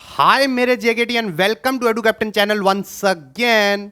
हाय मेरे JKT and welcome to Edu Captain channel once again.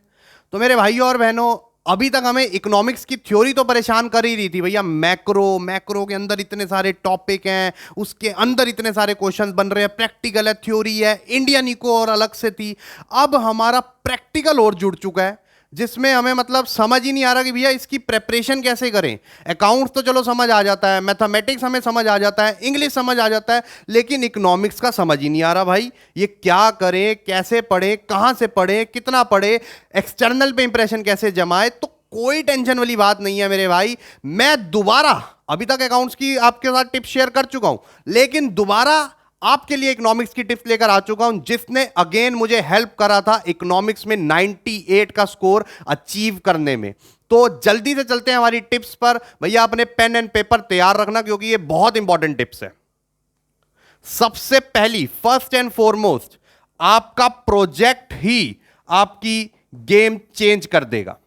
तो मेरे भाइयों और बहनों, अभी तक हमें इकोनॉमिक्स की थ्योरी तो परेशान कर ही रही थी भैया। मैक्रो मैक्रो के अंदर इतने सारे टॉपिक हैं, उसके अंदर इतने सारे क्वेश्चंस बन रहे हैं, प्रैक्टिकल है, थ्योरी है, इंडियन इको और अलग से थी। अब हमारा प्रैक्टिकल और जुड़ चुका है, जिसमें हमें मतलब समझ ही नहीं आ रहा कि भैया इसकी प्रेपरेशन कैसे करें। अकाउंट्स तो चलो समझ आ जाता है, मैथमेटिक्स हमें समझ आ जाता है, इंग्लिश समझ आ जाता है, लेकिन इकोनॉमिक्स का समझ ही नहीं आ रहा भाई। ये क्या करें, कैसे पढ़ें, कहां से पढ़ें, कितना पढ़ें, एक्सटर्नल पे इंप्रेशन कैसे जमाए। तो कोई टेंशन वाली बात नहीं है मेरे भाई। मैं दोबारा, अभी तक अकाउंट्स की आपके साथ टिप्स शेयर कर चुका हूं, लेकिन दोबारा आपके लिए इकोनॉमिक्स की टिप्स लेकर आ चुका हूं, जिसने अगेन मुझे हेल्प करा था इकोनॉमिक्स में 98 का स्कोर अचीव करने में। तो जल्दी से चलते हैं हमारी टिप्स पर। भैया अपने पेन एंड पेपर तैयार रखना, क्योंकि ये बहुत इंपॉर्टेंट टिप्स है। सबसे पहली, फर्स्ट एंड फॉरमोस्ट, आपका प्रोजेक्ट ही आपकी गेम चेंज कर देगा।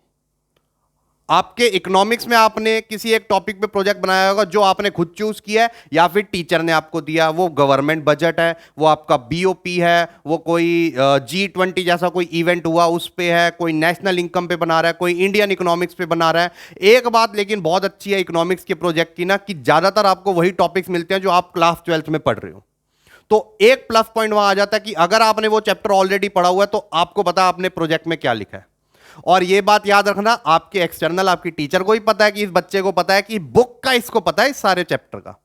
आपके इकोनॉमिक्स में आपने किसी एक टॉपिक पे प्रोजेक्ट बनाया होगा जो आपने खुद चूज किया है या फिर टीचर ने आपको दिया। वो गवर्नमेंट बजट है, वो आपका बीओपी है, वो कोई G20 जैसा कोई इवेंट हुआ उस पे है, कोई नेशनल इनकम पे बना रहा है, कोई इंडियन इकोनॉमिक्स पे बना रहा है। एक बात लेकिन बहुत अच्छी है इकोनॉमिक्स के प्रोजेक्ट की ना, कि ज्यादातर आपको वही टॉपिक्स मिलते हैं जो आप क्लास 12th में पढ़ रहे हो। तो एक प्लस पॉइंट वहां आ जाता है कि अगर आपने वो चैप्टर ऑलरेडी पढ़ा हुआ है तो आपको पता है आपने प्रोजेक्ट में क्या लिखा है। और यह बात याद रखना, आपके एक्सटर्नल, आपकी टीचर को ही पता है कि इस बच्चे को पता है कि बुक का इसको पता है इस सारे चैप्टर का।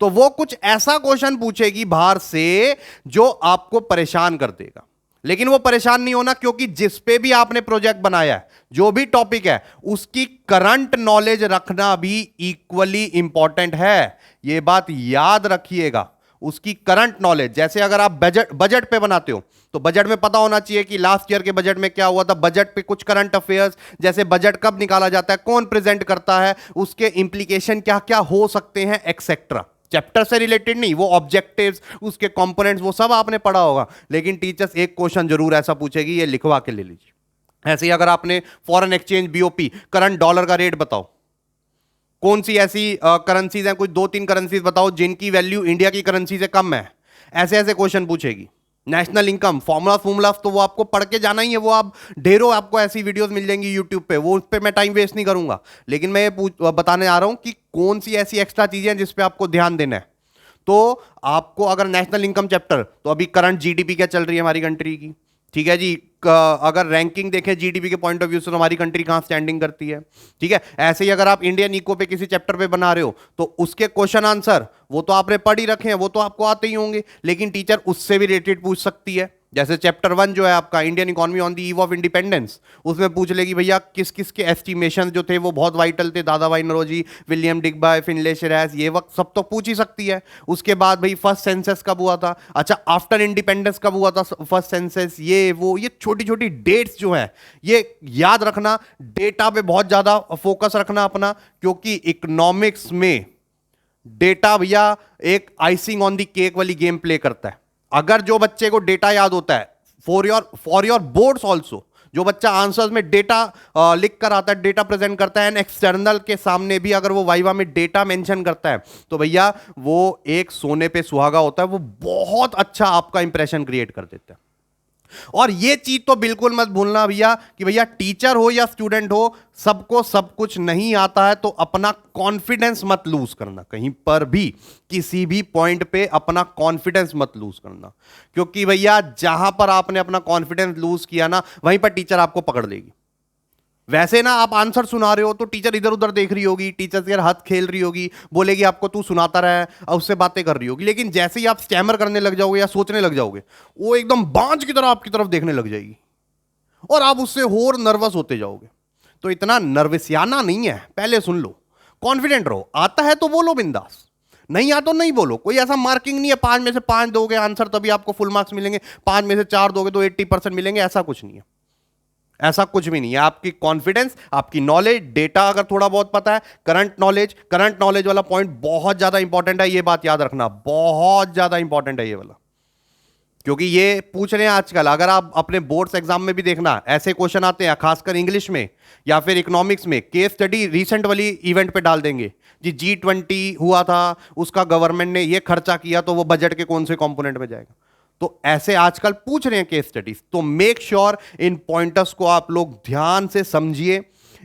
तो वो कुछ ऐसा क्वेश्चन पूछेगी बाहर से जो आपको परेशान कर देगा। लेकिन वो परेशान नहीं होना, क्योंकि जिस पे भी आपने प्रोजेक्ट बनाया है, जो भी टॉपिक है, उसकी करंट नॉलेज रखना भी इक्वली इंपॉर्टेंट है। यह बात याद रखिएगा, उसकी करंट नॉलेज। जैसे अगर आप बजट बजट पे बनाते हो तो बजट में पता होना चाहिए कि लास्ट ईयर के बजट में क्या हुआ था। बजट पे कुछ करंट अफेयर्स, जैसे बजट कब निकाला जाता है, कौन प्रेजेंट करता है, उसके इंप्लीकेशन क्या क्या हो सकते हैं, एक्सेट्रा। चैप्टर से रिलेटेड नहीं, वो ऑब्जेक्टिव्स, उसके कंपोनेंट्स, वो सब आपने पढ़ा होगा। लेकिन टीचर्स एक क्वेश्चन जरूर ऐसा पूछेगी, ये लिखवा के ले लीजिए। ऐसे ही अगर आपने foreign exchange BOP, current dollar का रेट बताओ, कौन सी ऐसी करेंसीज हैं, कुछ 2-3 करेंसीज बताओ जिनकी वैल्यू इंडिया की करेंसी से कम है। ऐसे ऐसे क्वेश्चन पूछेगी। नेशनल इनकम फॉर्मूला तो वो आपको पढ़ के जाना ही है। वो आप ढेरों आपको ऐसी वीडियोस मिल जाएंगी यूट्यूब पे, वो उस पे मैं टाइम वेस्ट नहीं करूंगा। लेकिन मैं ये बताने आ रहा हूं कि कौन सी ऐसी एक्स्ट्रा चीजें हैं जिस पे आपको ध्यान देना है। तो आपको अगर नेशनल इनकम चैप्टर, तो अभी करंट जीडीपी क्या चल रही है हमारी कंट्री की, ठीक है जी। अगर रैंकिंग देखें जीडीपी के पॉइंट ऑफ व्यू से तो हमारी कंट्री कहां स्टैंडिंग करती है, ठीक है। ऐसे ही अगर आप इंडियन इको पे किसी चैप्टर पे बना रहे हो तो उसके क्वेश्चन आंसर वो तो आपने पढ़ ही रखे हैं, वो तो आपको आते ही होंगे, लेकिन टीचर उससे भी रिलेटेड पूछ सकती है। जैसे चैप्टर 1 जो है आपका, Indian economy on the eve of independence, उसमें पूछ लेगी भैया किस किस के एस्टिमेशन जो थे वो बहुत वाइटल थे, दादा भाई नौरोजी, विलियम डिग्बाय, फिनले शेराज, ये वक्त सब तो पूछ ही सकती है। उसके बाद भाई फर्स्ट सेंसस कब हुआ था, अच्छा आफ्टर इंडिपेंडेंस कब हुआ था फर्स्ट सेंसस, ये छोटी छोटी डेट्स जो है ये याद रखना। डेटा पे बहुत ज्यादा फोकस रखना अपना, क्योंकि इकोनॉमिक्स में डेटा भैया एक आइसिंग ऑन द केक वाली गेम प्ले करता है। अगर जो बच्चे को डेटा याद होता है, फॉर योर बोर्ड्स ऑल्सो, जो बच्चा आंसर्स में डेटा लिख कर आता है, डेटा प्रेजेंट करता है, एंड एक्सटर्नल के सामने भी अगर वो वाइवा में डेटा मेंशन करता है, तो भैया वो एक सोने पे सुहागा होता है। वो बहुत अच्छा आपका इंप्रेशन क्रिएट कर देता है। और ये चीज तो बिल्कुल मत भूलना भैया कि भैया टीचर हो या स्टूडेंट हो, सबको सब कुछ नहीं आता है। तो अपना कॉन्फिडेंस मत लूज करना, कहीं पर भी किसी भी पॉइंट पे अपना कॉन्फिडेंस मत लूज करना, क्योंकि भैया जहां पर आपने अपना कॉन्फिडेंस लूज किया ना, वहीं पर टीचर आपको पकड़ लेगी। वैसे ना आप आंसर सुना रहे हो तो टीचर इधर उधर देख रही होगी, टीचर से हाथ खेल रही होगी, बोलेगी आपको तू सुनाता रहा और उससे बातें कर रही होगी। लेकिन जैसे ही आप स्टैमर करने लग जाओगे या सोचने लग जाओगे, वो एकदम बांझ की तरह आपकी तरफ देखने लग जाएगी और आप उससे और नर्वस होते जाओगे। तो इतना नर्वसियाना नहीं है, पहले सुन लो, कॉन्फिडेंट रहो। आता है तो बोलो बिंदास, नहीं आता तो नहीं बोलो। कोई ऐसा मार्किंग नहीं है 5 में से 5 दोगे आंसर तभी आपको फुल मार्क्स मिलेंगे, 5 में से 4 दोगे तो 80% मिलेंगे, ऐसा कुछ नहीं है। ऐसा कुछ भी नहीं है। आपकी कॉन्फिडेंस, आपकी नॉलेज, डेटा अगर थोड़ा बहुत पता है, करंट नॉलेज वाला पॉइंट बहुत ज्यादा इंपॉर्टेंट है। ये बात याद रखना, बहुत ज्यादा इंपॉर्टेंट है ये वाला, क्योंकि ये पूछ रहे हैं आजकल। अगर आप अपने बोर्ड्स एग्जाम में भी देखना, ऐसे क्वेश्चन आते हैं खासकर इंग्लिश में या फिर इकोनॉमिक्स में, केस स्टडी रिसेंट वाली इवेंट पे डाल देंगे जी। G20 हुआ था, उसका गवर्नमेंट ने ये खर्चा किया, तो वो बजट के कौन से कंपोनेंट में जाएगा। तो ऐसे आजकल पूछ रहे हैं केस स्टडीज, तो मेक श्योर इन पॉइंटर्स को आप लोग ध्यान से समझिए,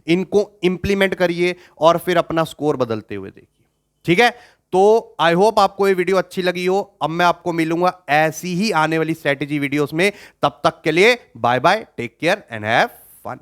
इनको इंप्लीमेंट करिए और फिर अपना स्कोर बदलते हुए देखिए। ठीक है, तो आई होप आपको ये वीडियो अच्छी लगी हो। अब मैं आपको मिलूंगा ऐसी ही आने वाली स्ट्रेटेजी वीडियोस में। तब तक के लिए bye bye, take care and have fun.